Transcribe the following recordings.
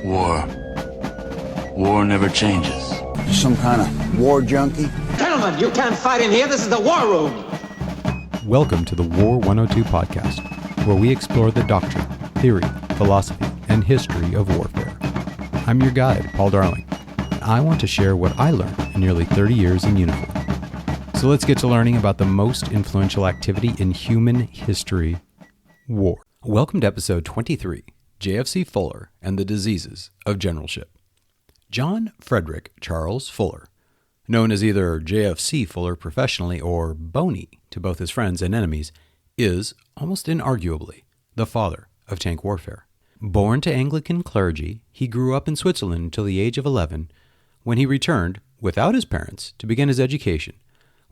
War. War never changes. Some kind of war junkie? Gentlemen, you can't fight in here. This is the war room. Welcome to the War 102 podcast, where we explore the doctrine, theory, philosophy, and history of warfare. I'm your guide, Paul Darling, and I want to share what I learned in nearly 30 years in uniform. So let's get to learning about the most influential activity in human history, war. Welcome to episode 23, JFC Fuller and the Diseases of Generalship. John Frederick Charles Fuller, known as either JFC Fuller professionally or Boney to both his friends and enemies, is, almost inarguably, the father of tank warfare. Born to Anglican clergy, he grew up in Switzerland until the age of 11, when he returned, without his parents, to begin his education,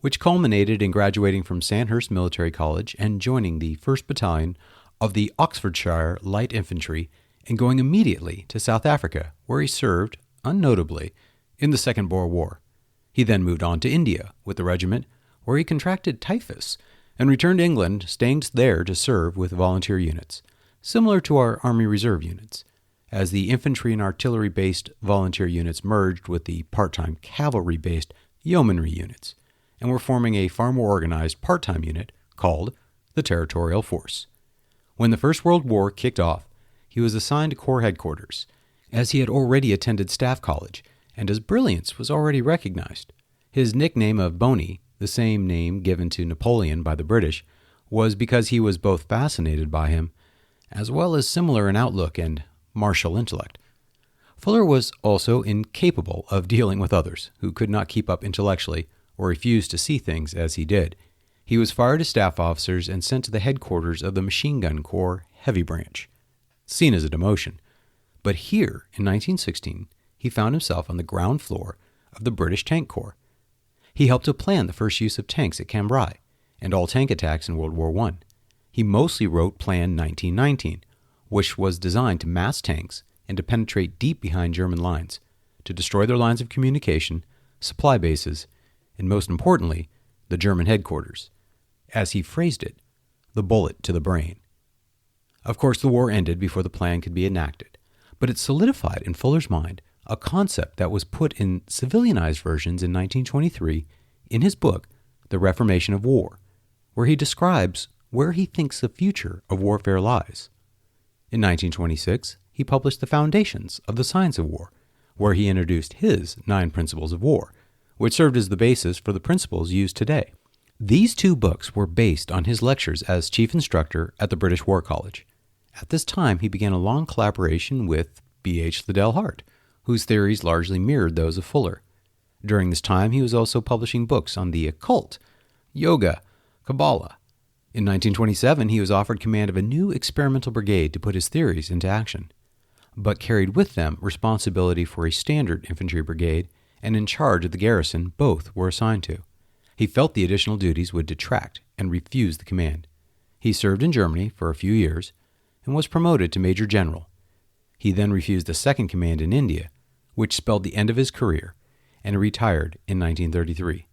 which culminated in graduating from Sandhurst Military College and joining the 1st Battalion of the Oxfordshire Light Infantry and going immediately to South Africa, where he served, unnotably, in the Second Boer War. He then moved on to India with the regiment, where he contracted typhus and returned to England, staying there to serve with volunteer units, similar to our Army Reserve units, as the infantry and artillery-based volunteer units merged with the part-time cavalry-based yeomanry units, and were forming a far more organized part-time unit called the Territorial Force. When the First World War kicked off, he was assigned to Corps headquarters, as he had already attended Staff College, and his brilliance was already recognized. His nickname of Boney, the same name given to Napoleon by the British, was because he was both fascinated by him, as well as similar in outlook and martial intellect. Fuller was also incapable of dealing with others who could not keep up intellectually or refused to see things as he did. He was fired as staff officers and sent to the headquarters of the Machine Gun Corps Heavy Branch, seen as a demotion. But here, in 1916, he found himself on the ground floor of the British Tank Corps. He helped to plan the first use of tanks at Cambrai and all tank attacks in World War I. He mostly wrote Plan 1919, which was designed to mass tanks and to penetrate deep behind German lines, to destroy their lines of communication, supply bases, and most importantly, the German headquarters. As he phrased it, the bullet to the brain. Of course, the war ended before the plan could be enacted, but it solidified in Fuller's mind a concept that was put in civilianized versions in 1923 in his book, The Reformation of War, where he describes where he thinks the future of warfare lies. In 1926, he published The Foundations of the Science of War, where he introduced his 9 Principles of War, which served as the basis for the principles used today. These 2 books were based on his lectures as chief instructor at the British War College. At this time, he began a long collaboration with B.H. Liddell Hart, whose theories largely mirrored those of Fuller. During this time, he was also publishing books on the occult, yoga, Kabbalah. In 1927, he was offered command of a new experimental brigade to put his theories into action, but carried with them responsibility for a standard infantry brigade and in charge of the garrison both were assigned to. He felt the additional duties would detract and refused the command. He served in Germany for a few years and was promoted to Major General. He then refused the second command in India, which spelled the end of his career, and retired in 1933.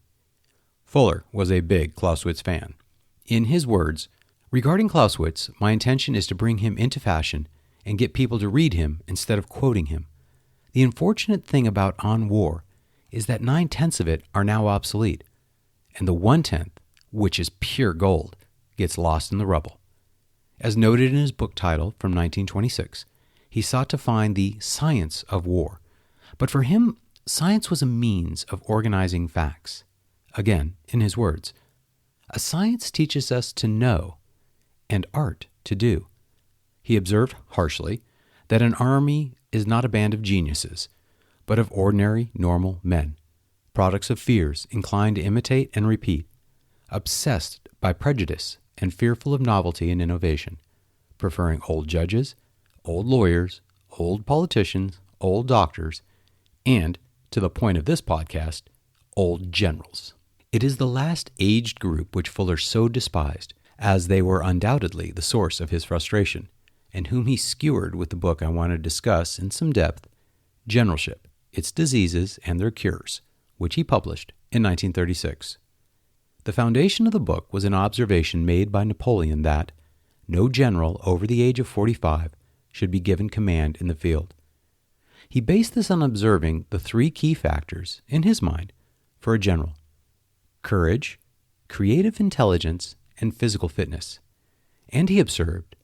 Fuller was a big Clausewitz fan. In his words, "Regarding Clausewitz, my intention is to bring him into fashion and get people to read him instead of quoting him. The unfortunate thing about On War is that 9/10 of it are now obsolete, and the 1/10, which is pure gold, gets lost in the rubble." As noted in his book title from 1926, he sought to find the science of war. But for him, science was a means of organizing facts. Again, in his words, "A science teaches us to know, and art to do." He observed harshly that an army is not a band of geniuses, but of ordinary, normal men, products of fears inclined to imitate and repeat, obsessed by prejudice and fearful of novelty and innovation, preferring old judges, old lawyers, old politicians, old doctors, and, to the point of this podcast, old generals. It is the last aged group which Fuller so despised, as they were undoubtedly the source of his frustration, and whom he skewered with the book I want to discuss in some depth, Generalship, Its Diseases and Their Cures, which he published in 1936. The foundation of the book was an observation made by Napoleon that no general over the age of 45 should be given command in the field. He based this on observing the three key factors, in his mind, for a general: courage, creative intelligence, and physical fitness. And he observed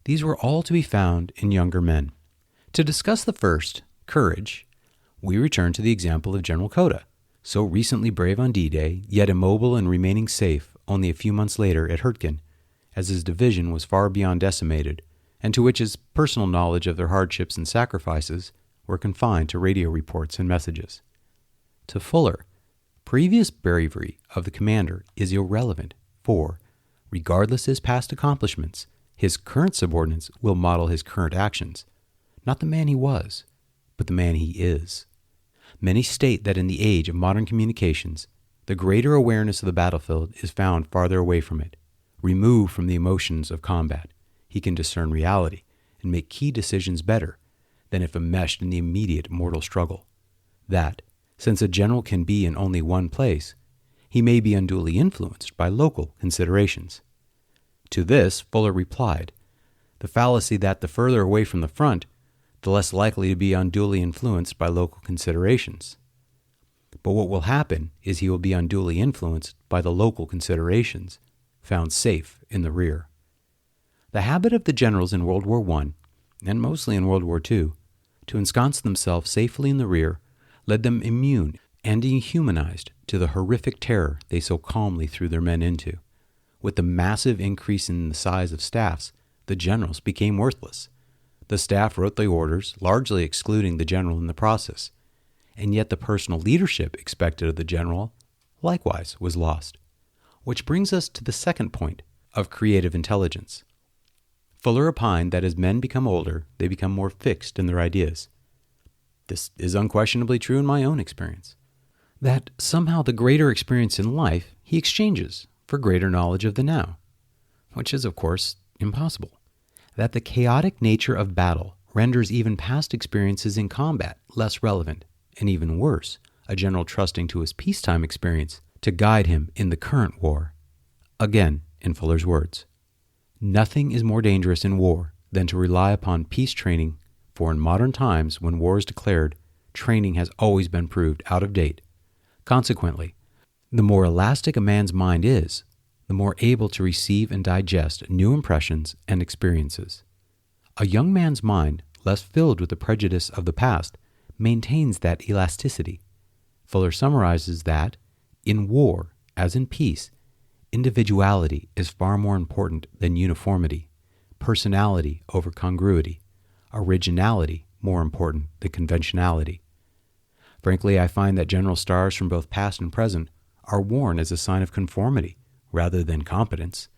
these were all to be found in younger men. To discuss the first, courage, we return to the example of General Coda, so recently brave on D-Day, yet immobile and remaining safe only a few months later at Hurtgen, as his division was far beyond decimated, and to which his personal knowledge of their hardships and sacrifices were confined to radio reports and messages. To Fuller, previous bravery of the commander is irrelevant, for, regardless his past accomplishments, his current subordinates will model his current actions, not the man he was, but the man he is. Many state that in the age of modern communications, the greater awareness of the battlefield is found farther away from it. Removed from the emotions of combat, he can discern reality and make key decisions better than if enmeshed in the immediate mortal struggle. That, since a general can be in only one place, he may be unduly influenced by local considerations. To this, Fuller replied, the fallacy that the further away from the front, the less likely to be unduly influenced by local considerations. But what will happen is he will be unduly influenced by the local considerations, found safe in the rear. The habit of the generals in World War I, and mostly in World War II, to ensconce themselves safely in the rear led them immune and dehumanized to the horrific terror they so calmly threw their men into. With the massive increase in the size of staffs, the generals became worthless. The staff wrote the orders, largely excluding the general in the process, and yet the personal leadership expected of the general likewise was lost. Which brings us to the second point of creative intelligence. Fuller opined that as men become older, they become more fixed in their ideas. This is unquestionably true in my own experience. That somehow the greater experience in life he exchanges for greater knowledge of the now, which is, of course, impossible. That the chaotic nature of battle renders even past experiences in combat less relevant, and even worse, a general trusting to his peacetime experience to guide him in the current war. Again, in Fuller's words, nothing is more dangerous in war than to rely upon peace training, for in modern times when war is declared, training has always been proved out of date. Consequently, the more elastic a man's mind is, the more able to receive and digest new impressions and experiences. A young man's mind, less filled with the prejudice of the past, maintains that elasticity. Fuller summarizes that, in war, as in peace, individuality is far more important than uniformity, personality over congruity, originality more important than conventionality. Frankly, I find that general stars from both past and present are worn as a sign of conformity rather than competence,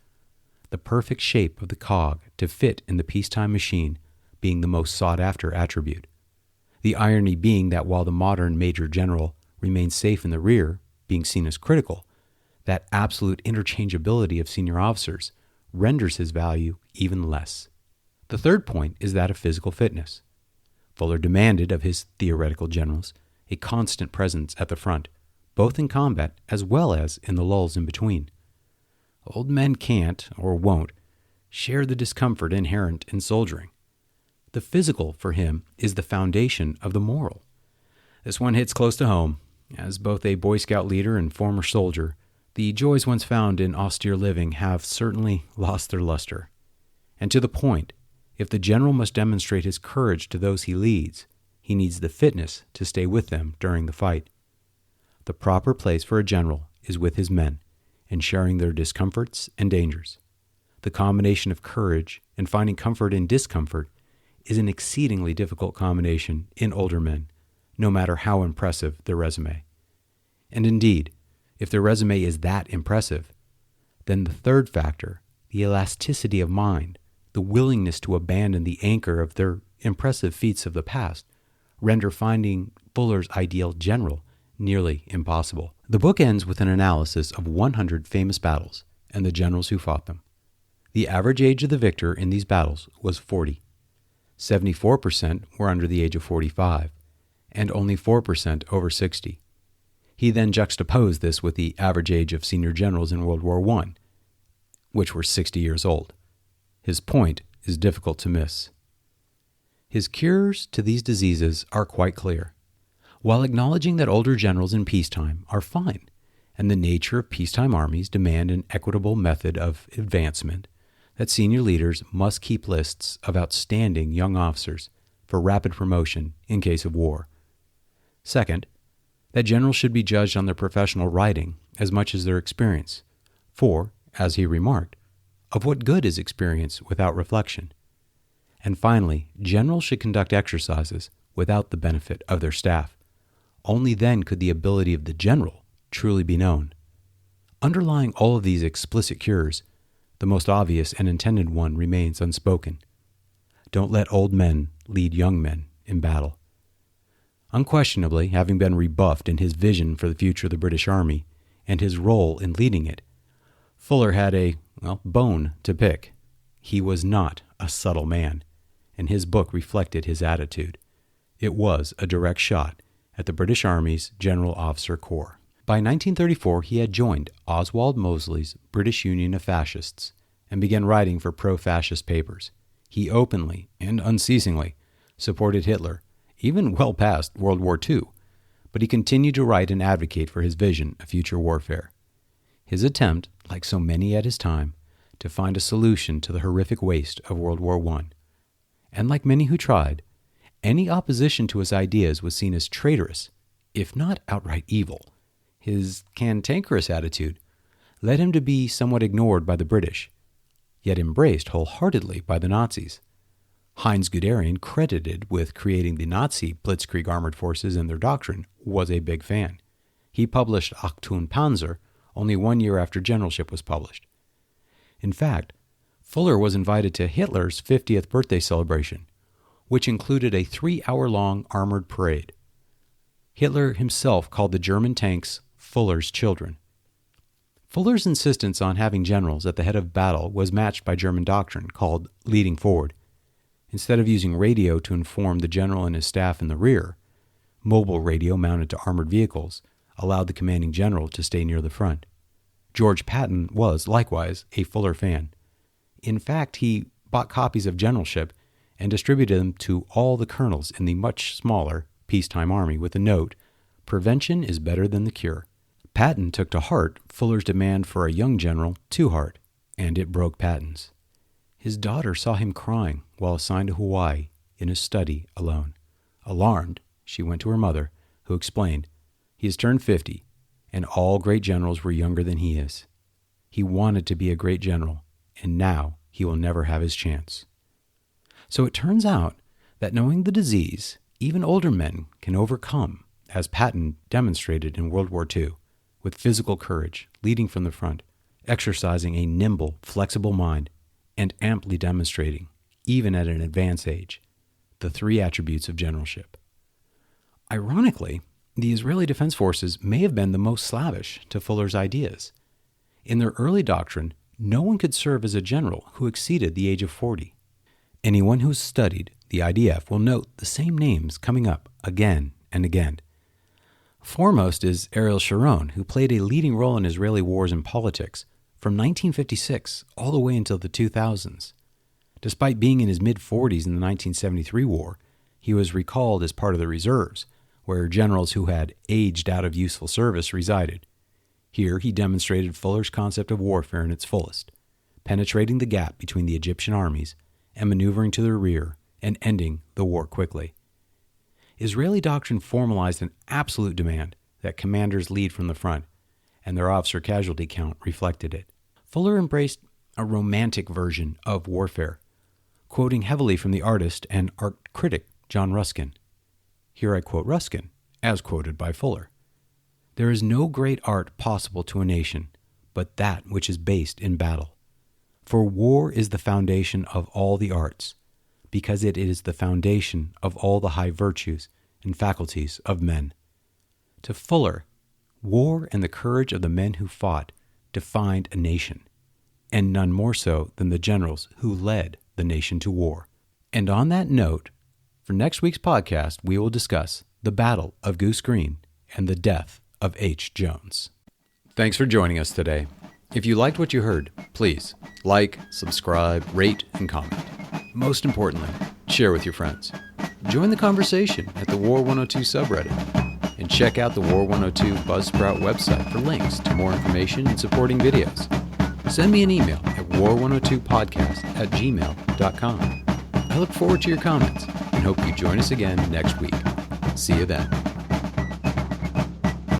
the perfect shape of the cog to fit in the peacetime machine being the most sought-after attribute. The irony being that while the modern major general remains safe in the rear, being seen as critical, that absolute interchangeability of senior officers renders his value even less. The third point is that of physical fitness. Fuller demanded of his theoretical generals a constant presence at the front, both in combat as well as in the lulls in between. Old men can't, or won't, share the discomfort inherent in soldiering. The physical, for him, is the foundation of the moral. This one hits close to home. As both a Boy Scout leader and former soldier, the joys once found in austere living have certainly lost their luster. And to the point, if the general must demonstrate his courage to those he leads, he needs the fitness to stay with them during the fight. The proper place for a general is with his men, and sharing their discomforts and dangers. The combination of courage and finding comfort in discomfort is an exceedingly difficult combination in older men, no matter how impressive their resume. And indeed, if their resume is that impressive, then the third factor, the elasticity of mind, the willingness to abandon the anchor of their impressive feats of the past, render finding Fuller's ideal general nearly impossible. The book ends with an analysis of 100 famous battles and the generals who fought them. The average age of the victor in these battles was 40. 74% were under the age of 45, and only 4% over 60. He then juxtaposed this with the average age of senior generals in World War I, which were 60 years old. His point is difficult to miss. His cures to these diseases are quite clear, while acknowledging that older generals in peacetime are fine, and the nature of peacetime armies demand an equitable method of advancement, that senior leaders must keep lists of outstanding young officers for rapid promotion in case of war. Second, that generals should be judged on their professional writing as much as their experience, for, as he remarked, of what good is experience without reflection? And finally, generals should conduct exercises without the benefit of their staff. Only then could the ability of the general truly be known. Underlying all of these explicit cures, the most obvious and intended one remains unspoken. Don't let old men lead young men in battle. Unquestionably, having been rebuffed in his vision for the future of the British Army and his role in leading it, Fuller had a, bone to pick. He was not a subtle man, and his book reflected his attitude. It was a direct shot at the British Army's General Officer Corps. By 1934, he had joined Oswald Mosley's British Union of Fascists and began writing for pro-fascist papers. He openly and unceasingly supported Hitler, even well past World War II, but he continued to write and advocate for his vision of future warfare. His attempt, like so many at his time, to find a solution to the horrific waste of World War I. And like many who tried, any opposition to his ideas was seen as traitorous, if not outright evil. His cantankerous attitude led him to be somewhat ignored by the British, yet embraced wholeheartedly by the Nazis. Heinz Guderian, credited with creating the Nazi Blitzkrieg armored forces and their doctrine, was a big fan. He published Achtung Panzer only 1 year after Generalship was published. In fact, Fuller was invited to Hitler's 50th birthday celebration, which included a 3-hour-long armored parade. Hitler himself called the German tanks Fuller's children. Fuller's insistence on having generals at the head of battle was matched by German doctrine called leading forward. Instead of using radio to inform the general and his staff in the rear, mobile radio mounted to armored vehicles allowed the commanding general to stay near the front. George Patton was, likewise, a Fuller fan. In fact, he bought copies of Generalship and distributed them to all the colonels in the much smaller peacetime army with the note, "Prevention is better than the cure." Patton took to heart Fuller's demand for a young general to heart, and it broke Patton's. His daughter saw him crying while assigned to Hawaii in his study alone. Alarmed, she went to her mother, who explained, "He has turned 50, and all great generals were younger than he is. He wanted to be a great general, and now he will never have his chance." So it turns out that knowing the disease, even older men can overcome, as Patton demonstrated in World War II, with physical courage, leading from the front, exercising a nimble, flexible mind, and amply demonstrating, even at an advanced age, the 3 attributes of generalship. Ironically, the Israeli Defense Forces may have been the most slavish to Fuller's ideas. In their early doctrine, no one could serve as a general who exceeded the age of 40. Anyone who's studied the IDF will note the same names coming up again and again. Foremost is Ariel Sharon, who played a leading role in Israeli wars and politics from 1956 all the way until the 2000s. Despite being in his mid-40s in the 1973 war, he was recalled as part of the reserves, where generals who had aged out of useful service resided. Here he demonstrated Fuller's concept of warfare in its fullest, penetrating the gap between the Egyptian armies and maneuvering to the rear and ending the war quickly. Israeli doctrine formalized an absolute demand that commanders lead from the front, and their officer casualty count reflected it. Fuller embraced a romantic version of warfare, quoting heavily from the artist and art critic John Ruskin. Here I quote Ruskin, as quoted by Fuller. "There is no great art possible to a nation but that which is based in battle. For war is the foundation of all the arts, because it is the foundation of all the high virtues and faculties of men." To Fuller, war and the courage of the men who fought defined a nation, and none more so than the generals who led the nation to war. And on that note, for next week's podcast, we will discuss the Battle of Goose Green and the death of H. Jones. Thanks for joining us today. If you liked what you heard, please like, subscribe, rate, and comment. Most importantly, share with your friends. Join the conversation at the War 102 subreddit. And check out the War 102 Buzzsprout website for links to more information and supporting videos. Send me an email at war102podcast@gmail.com. I look forward to your comments and hope you join us again next week. See you then.